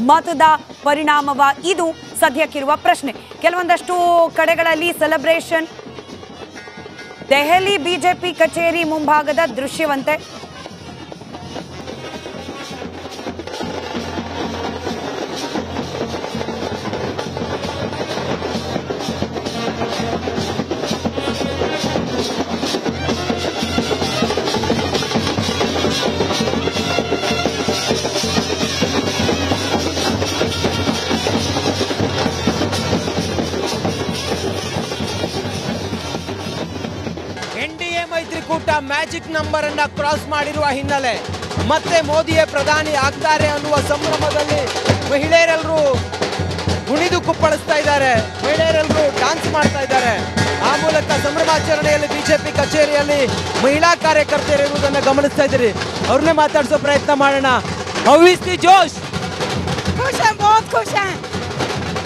ಮತದ ಪರಿಣಾಮವ? ಇದು ಸದ್ಯಕ್ಕಿರುವ ಪ್ರಶ್ನೆ. ಕೆಲವೊಂದಷ್ಟು ಕಡೆಗಳಲ್ಲಿ ಸೆಲೆಬ್ರೇಷನ್. ದೆಹಲಿ ಬಿಜೆಪಿ ಕಚೇರಿ ಮುಂಭಾಗದ ದೃಶ್ಯವಂತೆ. ಎನ್ಡಿಎ ಮೈತ್ರಿಕೂಟ ಮ್ಯಾಜಿಕ್ ನಂಬರ್ ಅನ್ನ ಕ್ರಾಸ್ ಮಾಡಿರುವ ಹಿನ್ನೆಲೆ ಮತ್ತೆ ಮೋದಿಯೇ ಪ್ರಧಾನಿ ಆಗ್ತಾರೆ ಅನ್ನುವ ಸಂಭ್ರಮದಲ್ಲಿ ಮಹಿಳೆಯರೆಲ್ಲರೂ ಕುಣಿದು ಕುಪ್ಪಳಿಸ್ತಾ ಇದ್ದಾರೆ, ಮಹಿಳೆಯರೆಲ್ಲರೂ ಡಾನ್ಸ್ ಮಾಡ್ತಾ ಇದ್ದಾರೆ. ಆ ಮೂಲಕ ಸಂಭ್ರಮಾಚರಣೆಯಲ್ಲಿ ಬಿಜೆಪಿ ಕಚೇರಿಯಲ್ಲಿ ಮಹಿಳಾ ಕಾರ್ಯಕರ್ತರು ಇರುವುದನ್ನು ಗಮನಿಸ್ತಾ ಇದ್ದೀರಿ. ಅವ್ರನ್ನೇ ಮಾತಾಡಿಸೋ ಪ್ರಯತ್ನ ಮಾಡೋಣ. ಹೌ ಇಸ್ ದಿ ಜೋಶ್? खुश है, बहुत खुश है,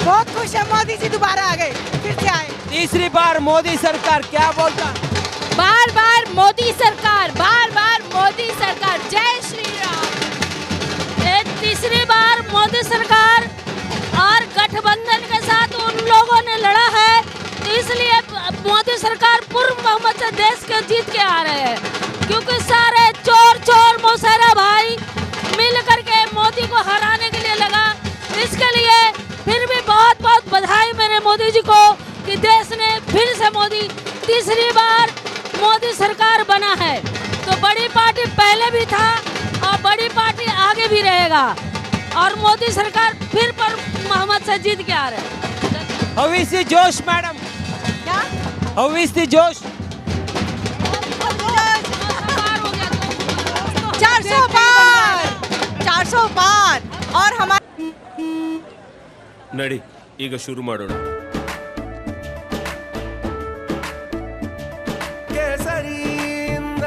बहुत खुश है. मोदी जी दोबारा आ गए, फिर से आए. तीसरी बार मोदी सरकार, क्या बोलता? बार बार मोदी सरकार, बार बार मोदी सरकार. जय श्री राम. ये तीसरी बार मोदी सरकार और गठबंधन के साथ उन लोगों ने लड़ा है, इसलिए मोदी सरकार पूर्ण बहुमत से देश के जीत के आ रहे हैं. क्योंकि सारे चोर चोर मौसेरा भाई मिल करके मोदी को हराने के लिए लगा. इसके लिए फिर भी बहुत बहुत बधाई मेरे मोदी जी को कि देश ने फिर से मोदी तीसरी बार मोदी सरकार बना है. तो बड़ी पार्टी पहले भी था और बड़ी पार्टी आगे भी रहेगा और मोदी सरकार फिर पर मोहम्मद से जीत के आ रहे हैं. How is the जोश मैडम? क्या? How is the जोश? 400 पार, 400 पार. और हमारे ನಡಿ ಈಗ ಶುರು ಮಾಡೋಣ. ಕೇಸರಿಯಿಂದ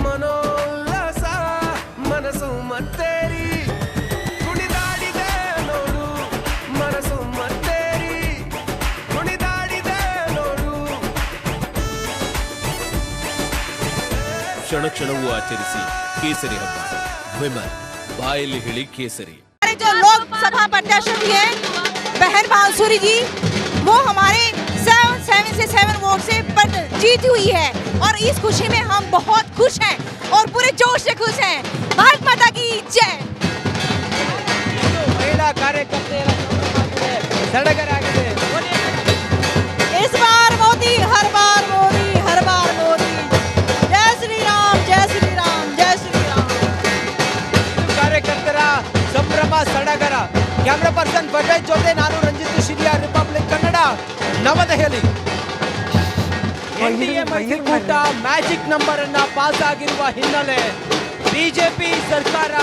ಮನೋಲ್ಲಾಸ ಮನಸ್ಸು ಮತ್ತೇರಿ ಕುಣಿದಾಡಿದೆ ನೋಡು, ಮನಸ್ಸು ಮತ್ತೇರಿ ಕುಣಿದಾಡಿದೆ ನೋಡು. ಕ್ಷಣ ಕ್ಷಣವೂ ಆಚರಿಸಿ ಕೇಸರಿ ಹಬ್ಬ. ವಿಮಲ್ ಬಾಯಲ್ಲಿ ಹೇಳಿ ಕೇಸರಿ. जो लोकसभा प्रत्याशी हैं बहन बांसुरी जी, वो हमारे 7 वोट से जीती हुई है और इस खुशी में हम बहुत खुश हैं और पूरे जोश से खुश हैं. भारत माता की जय. ಮಹಿಳಾ ಕಾರ್ಯಕರ್ತೆಯರ ಸಡಗರ ಆಗಿದೆ. इस बार मोदी, हर बार मोदी, हर बार मोदी. जय श्री राम, जय श्री राम, जय श्री राम. ಕಾರ್ಯಕರ್ತರ ಸಂಭ್ರಮ ಸಡಗರ. ಕ್ಯಾಮ್ರಾ ಪರ್ಸನ್ ಭವೇಶ್ ಜೊತೆ ನಾನು ರಂಜಿತ್ ಶಿರಿಯಾ, ರಿಪಬ್ಲಿಕ್ ಕನ್ನಡ, ನವದೆಹಲಿ. ಎನ್ಡಿಎ ಮೈತ್ರಿಕೂಟ ಮ್ಯಾಜಿಕ್ ನಂಬರ್ ಅನ್ನ ಪಾಸ್ ಆಗಿರುವ ಹಿನ್ನೆಲೆ ಬಿಜೆಪಿ ಸರ್ಕಾರ,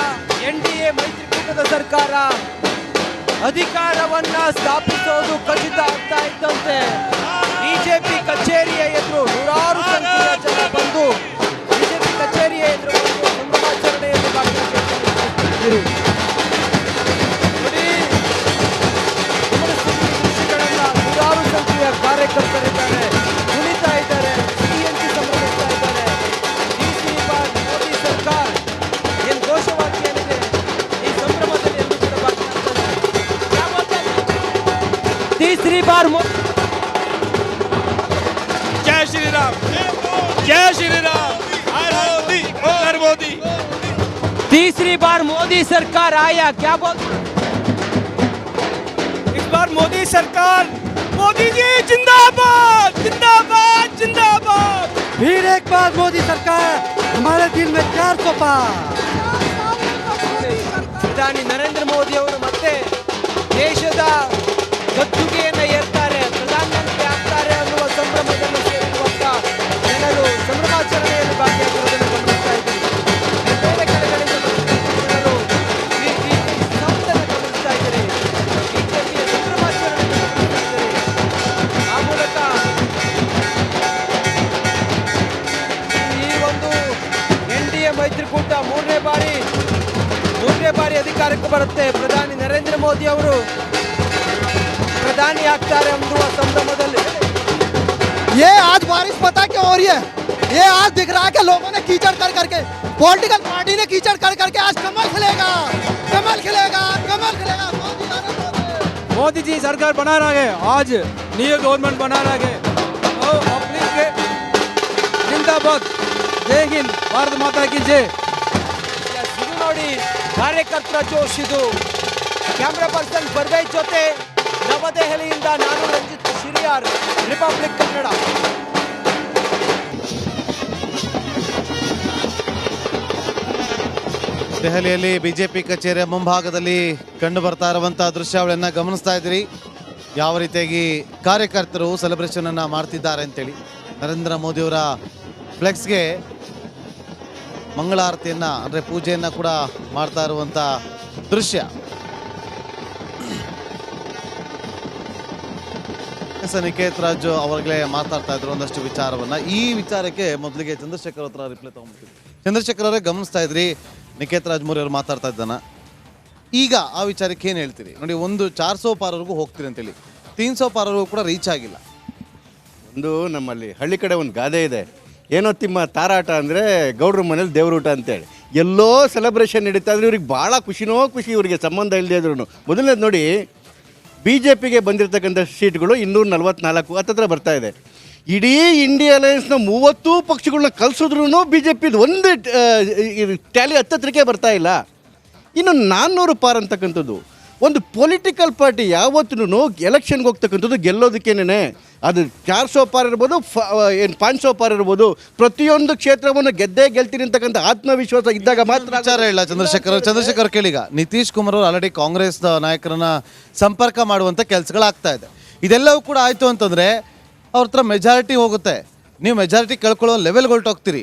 ಎನ್ಡಿಎ ಮೈತ್ರಿಕೂಟದ ಸರ್ಕಾರ ಅಧಿಕಾರವನ್ನ ಸ್ಥಾಪಿಸೋದು ಖಚಿತ ಆಗ್ತಾ ಇದ್ದಂತೆ ಬಿಜೆಪಿ ಕಚೇರಿಯ ಎದುರು ನೂರಾರು ಸಂಖ್ಯೆಯ ಜನ ಬಂದು ಬಿಜೆಪಿ ಕಚೇರಿಯ ಎದುರು ಬಂದು ಸಂಭ್ರಮಾಚರಣೆಯಲ್ಲಿ ಭಾಗವಹಿಸಿದರು. ನೂರಾರು ಸಂಖ್ಯೆಯ ಕಾರ್ಯಕರ್ತರಿದ್ದಾರೆ, ಕುಣಿತಾ ಇದ್ದಾರೆ, ಸಿಹಿಹಂಚಿ ಸಂಭ್ರಮಿಸ್ತಾ ಇದ್ದಾರೆ. तीसरी बार मोदी सरकार ಏನು ಘೋಷವಾಕ್ಯ ಏನಿದೆ ಈ ಸಂಭ್ರಮದಲ್ಲಿ ಎಲ್ಲರೂ ಕೂಡ ಭಾಗವಹಿಸ್ತಾರೆ. तीसरी बार जय श्री राम, जय श्री राम, हर मोदी, हर मोदी. तीसरी बार मोदी सरकार आया, क्या बोल? इस बार मोदी सरकार, मोदी जी जिंदाबाद, जिंदाबाद, जिंदाबाद. फिर एक बार मोदी सरकार, हमारे दिल में 400 पार. ಪ್ರಧಾನಿ ನರೇಂದ್ರ ಮೋದಿ ಅವರು ಮತ್ತೆ ದೇಶದ ಗದ್ದುಗೆಯನ್ನು ಏರ್ತಾರೆ, ಪ್ರಧಾನಮಂತ್ರಿ ಆಗ್ತಾರೆ ಅನ್ನುವ ಸಂಭ್ರಮದಲ್ಲಿ ಸೇರಿರುವಂತ ಜನರು ಸಂಭ್ರಮಾಚರಣೆಯಲ್ಲಿ ಭಾಗಿಯಾಗಿರುವುದನ್ನು ಗಮನಿಸ್ತಾ ಇದ್ದೀವಿ. ಬೇರೆ ಕಡೆಗಳಿಂದ ಬಂದಿರುವ ಜನರು ಈ ಸಂಭ್ರಮ ಗಮನಿಸ್ತಾ ಇದ್ದಾರೆ, ಬಿಜೆಪಿಯ ಸಂಭ್ರಮಾಚರಣೆಯನ್ನು ಗಮನಿಸ್ತಾ ಇದ್ದಾರೆ. ಆ ಮೂಲಕ ಈ ಒಂದು ಎನ್ಡಿಎ ಮೈತ್ರಿಕೂಟ ಮೂರನೇ ಬಾರಿ ಅಧಿಕಾರಕ್ಕೆ ಬರುತ್ತೆ. ಪ್ರಧಾನಿ ನರೇಂದ್ರ ಮೋದಿ ಅವರು ಪ್ರಧಾನಿ ಆಗ್ತಾರೆ ಅನ್ನುವ ಸಂಭ್ರಮದಲ್ಲಿ ये आज बारिश पता क्यों हो रही है? ये आज दिख रहा है कि लोगों ने कीचड़ कर करके, पॉलिटिकल पार्टी ने कीचड़ कर करके आज कमल खिलेगा, कमल खिलेगा, कमल इस्तेमाल करेगा मोदी आने मोदी। मोदी जी सरकार बना रहा है, आज न्यू गवर्नमेंट बना रहा है और अपनी के जिंदाबाद, जय हिंद, भारत माता की जय। ಇದು ನೋಡಿ ಕಾರ್ಯಕರ್ತರ ಜೋಶ್ ಇದು. ಕ್ಯಾಮ್ರಾ ಪರ್ಸನ್ ಬರ್ಗೈ ಜೊತೆ ನವದೆಹಲಿಯಿಂದ ನಾನು ರಂಜಿತ್ ಶಿರಿಯಾರ್, ರಿಪಬ್ಲಿಕ್ ಕನ್ನಡ. ದೆಹಲಿಯಲ್ಲಿ ಬಿಜೆಪಿ ಕಚೇರಿಯ ಮುಂಭಾಗದಲ್ಲಿ ಕಂಡು ಬರ್ತಾ ಇರುವಂತಹ ದೃಶ್ಯಾವಳಿಯನ್ನು ಗಮನಿಸ್ತಾ ಇದ್ದೀರಿ. ಯಾವ ರೀತಿಯಾಗಿ ಕಾರ್ಯಕರ್ತರು ಸೆಲೆಬ್ರೇಷನ್ ಅನ್ನ ಮಾಡ್ತಿದ್ದಾರೆ ಅಂತೇಳಿ. ನರೇಂದ್ರ ಮೋದಿಯವರ ಫ್ಲೆಕ್ಸ್ಗೆ ಮಂಗಳಾರತಿಯನ್ನ ಅಂದರೆ ಪೂಜೆಯನ್ನ ಕೂಡ ಮಾಡ್ತಾ ಇರುವಂಥ ದೃಶ್ಯ. ನಿಕೇತ್ ರಾಜು ಅವர்களೇ ಮಾತಾಡ್ತಾ ಇದ್ರು ಒಂದಷ್ಟು ವಿಚಾರವನ್ನ. ಈ ವಿಚಾರಕ್ಕೆ ಮೊದಲಿಗೆ ಚಂದ್ರಶೇಖರ್ ಹತ್ರ ರಿಪ್ಲೈ ತಗೊಂಡ್ಬಿಡ್ತೀವಿ. ಚಂದ್ರಶೇಖರ್ ಅವರೇ, ಗಮನಿಸ್ತಾ ಇದ್ರಿ ನಿಕೇತ್ ರಾಜ್ ಮೌರ್ಯ ಅವರು ಮಾತಾಡ್ತಾ ಇದ್ದಾನ. ಈಗ ಆ ವಿಚಾರಕ್ಕೆ ಏನು ಹೇಳ್ತೀರಿ? ನೋಡಿ, ಒಂದು 400 ಪಾರವರೆಗೂ ಹೋಗ್ತೀರಿ ಅಂತೇಳಿ, 300 ಪಾರವರೆಗೂ ಕೂಡ ರೀಚ್ ಆಗಿಲ್ಲ. ಒಂದು ನಮ್ಮಲ್ಲಿ ಹಳ್ಳಿ ಕಡೆ ಒಂದು ಗಾದೆ ಇದೆ, ಏನೋ ತಿಮ್ಮ ತಾರಾಟ ಅಂದರೆ ಗೌಡ್ರ ಮನೇಲಿ ದೇವ್ರೂಟ ಅಂತೇಳಿ. ಎಲ್ಲೋ ಸೆಲೆಬ್ರೇಷನ್ ನಡೀತಾ ಇದ್ರೆ ಇವ್ರಿಗೆ ಭಾಳ ಖುಷಿನೋ ಖುಷಿ, ಇವರಿಗೆ ಸಂಬಂಧ ಇಲ್ಲದೆ ಇದ್ರು. ಮೊದಲನೇದು ನೋಡಿ, ಬಿ ಜೆ ಪಿಗೆ ಬಂದಿರತಕ್ಕಂಥ ಸೀಟ್ಗಳು 244 ಹತ್ತತ್ರ ಬರ್ತಾ ಇದೆ. ಇಡೀ ಇಂಡಿಯಾ ಅಲಯನ್ಸ್ನ 30 ಪಕ್ಷಗಳನ್ನ ಕಲಿಸಿದ್ರು ಬಿ ಜೆ ಪಿದು ಒಂದು ಟ್ಯಾಲಿ ಹತ್ತತ್ರಕ್ಕೆ ಬರ್ತಾ ಇಲ್ಲ. ಇನ್ನು 400 ಪಾರ್ ಅಂತಕ್ಕಂಥದ್ದು ಒಂದು ಪೊಲಿಟಿಕಲ್ ಪಾರ್ಟಿ ಯಾವತ್ತೂ ಎಲೆಕ್ಷನ್ಗೆ ಹೋಗ್ತಕ್ಕಂಥದ್ದು ಗೆಲ್ಲೋದಕ್ಕೇನೆ. ಅದು 400 ಪಾರ್ ಇರ್ಬೋದು, 500 ಪಾರ್ ಇರ್ಬೋದು, ಪ್ರತಿಯೊಂದು ಕ್ಷೇತ್ರವನ್ನು ಗೆಲ್ತೀನಿ ಅಂತಕ್ಕಂಥ ಆತ್ಮವಿಶ್ವಾಸ ಇದ್ದಾಗ ಮಾತ್ರ. ವಿಚಾರ ಇಲ್ಲ ಚಂದ್ರಶೇಖರ್ ಕೇಳಿಗ ನಿತೀಶ್ ಕುಮಾರ್ ಅವರು ಆಲ್ರೆಡಿ ಕಾಂಗ್ರೆಸ್ ನಾಯಕರನ್ನ ಸಂಪರ್ಕ ಮಾಡುವಂಥ ಕೆಲಸಗಳಾಗ್ತಾ ಇದೆ. ಇದೆಲ್ಲವೂ ಕೂಡ ಆಯಿತು ಅಂತಂದರೆ ಅವ್ರ ಹತ್ರ ಮೆಜಾರಿಟಿ ಹೋಗುತ್ತೆ. ನೀವು ಮೆಜಾರಿಟಿ ಕಳ್ಕೊಳ್ಳೋ ಲೆವೆಲ್ಗೆ ಹೊರಟೋಗ್ತೀರಿ.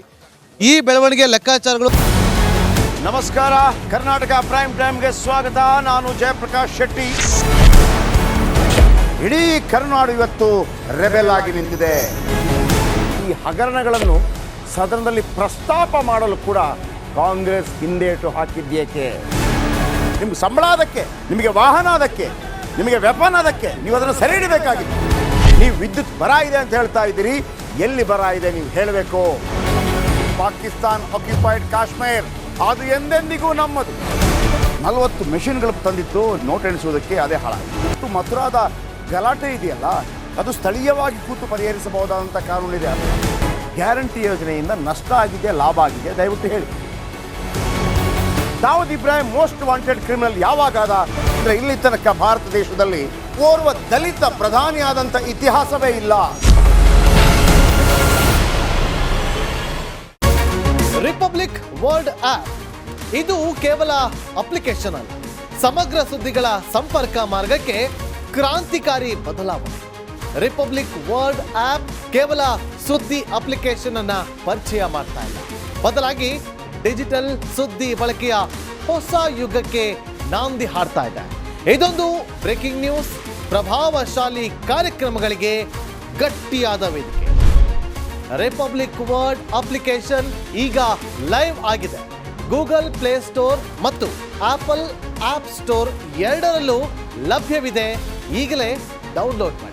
ಈ ಬೆಳವಣಿಗೆ ಲೆಕ್ಕಾಚಾರಗಳು. ನಮಸ್ಕಾರ, ಕರ್ನಾಟಕ ಪ್ರೈಮ್ ಟೈಮ್ಗೆ ಸ್ವಾಗತ. ನಾನು ಜಯಪ್ರಕಾಶ್ ಶೆಟ್ಟಿ. ಇಡೀ ಕರುನಾಡು ಇವತ್ತು ರೆಬೆಲ್ ಆಗಿ ನಿಂತಿದೆ. ಈ ಹಗರಣಗಳನ್ನು ಸದನದಲ್ಲಿ ಪ್ರಸ್ತಾಪ ಮಾಡಲು ಕೂಡ ಕಾಂಗ್ರೆಸ್ ಹಿಂದೇಟು ಹಾಕಿದ್ದೇಕೆ? ನಿಮ್ಗೆ ಸಂಬಳ ಅದಕ್ಕೆ, ನಿಮಗೆ ವಾಹನ ಅದಕ್ಕೆ, ನಿಮಗೆ ವೆಪನ್ ಅದಕ್ಕೆ, ನೀವು ಅದನ್ನು ಸೆರೆ ಹಿಡಿಬೇಕಾಗಿತ್ತು. ನೀವು ವಿದ್ಯುತ್ ಬರ ಇದೆ ಅಂತ ಹೇಳ್ತಾ ಇದ್ದೀರಿ, ಎಲ್ಲಿ ಬರ ಇದೆ ನೀವು ಹೇಳಬೇಕು. ಪಾಕಿಸ್ತಾನ್ ಆಕ್ಯುಪೈಡ್ ಕಾಶ್ಮೀರ್ ಅದು ಎಂದೆಂದಿಗೂ ನಮ್ಮದು. 40 ಮೆಷಿನ್ಗಳು ತಂದಿತ್ತು ನೋಟ್ ಎಣಿಸುವುದಕ್ಕೆ, ಅದೇ ಹಾಳಾಯಿತು. ಮಥುರಾದ ಗಲಾಟೆ ಇದೆಯಲ್ಲ, ಅದು ಸ್ಥಳೀಯವಾಗಿ ಕೂತು ಪರಿಹರಿಸಬಹುದಾದಂಥ ಕಾನೂನಿದೆ. ಗ್ಯಾರಂಟಿ ಯೋಜನೆಯಿಂದ ನಷ್ಟ ಆಗಿದೆ, ಲಾಭ ಆಗಿದೆ, ದಯವಿಟ್ಟು ಹೇಳಿ. Dawood Ibrahim most wanted criminal ಯಾವಾಗಾದ ಅಂದರೆ ಇಲ್ಲಿ ತನಕ ಭಾರತ ದೇಶದಲ್ಲಿ ಓರ್ವ ದಲಿತ ಪ್ರಧಾನಿ ಆದಂಥ ಇತಿಹಾಸವೇ ಇಲ್ಲ. ರಿಪಬ್ಲಿಕ್ ವರ್ಲ್ಡ್ ಆಪ್ ಇದು ಕೇವಲ ಅಪ್ಲಿಕೇಶನ್ ಅಲ್ಲ, ಸಮಗ್ರ ಸುದ್ದಿಗಳ ಸಂಪರ್ಕ ಮಾರ್ಗಕ್ಕೆ ಕ್ರಾಂತಿಕಾರಿ ಬದಲಾವಣೆ. ರಿಪಬ್ಲಿಕ್ ವರ್ಲ್ಡ್ ಆಪ್ ಕೇವಲ ಸುದ್ದಿ ಅಪ್ಲಿಕೇಶನ್ ಅನ್ನ ಪರಿಚಯ ಮಾಡ್ತಾ ಇಲ್ಲ, ಬದಲಾಗಿ ಡಿಜಿಟಲ್ ಸುದ್ದಿ ಬಳಕೆಯ ಹೊಸ ಯುಗಕ್ಕೆ ನಾಂದಿ ಹಾಡ್ತಾ ಇದೆ. ಇದೊಂದು ಬ್ರೇಕಿಂಗ್ ನ್ಯೂಸ್, ಪ್ರಭಾವಶಾಲಿ ಕಾರ್ಯಕ್ರಮಗಳಿಗೆ ಗಟ್ಟಿಯಾದ ವೇದಿಕೆ. ರಿಪಬ್ಲಿಕ್ ವರ್ಲ್ಡ್ ಅಪ್ಲಿಕೇಶನ್ ಈಗ ಲೈವ್ ಆಗಿದೆ. ಗೂಗಲ್ ಪ್ಲೇ ಸ್ಟೋರ್ ಮತ್ತು ಆಪಲ್ ಆಪ್ ಸ್ಟೋರ್ ಎರಡರಲ್ಲೂ ಲಭ್ಯವಿದೆ. ಈಗಲೇ ಡೌನ್ಲೋಡ್ ಮಾಡಿ.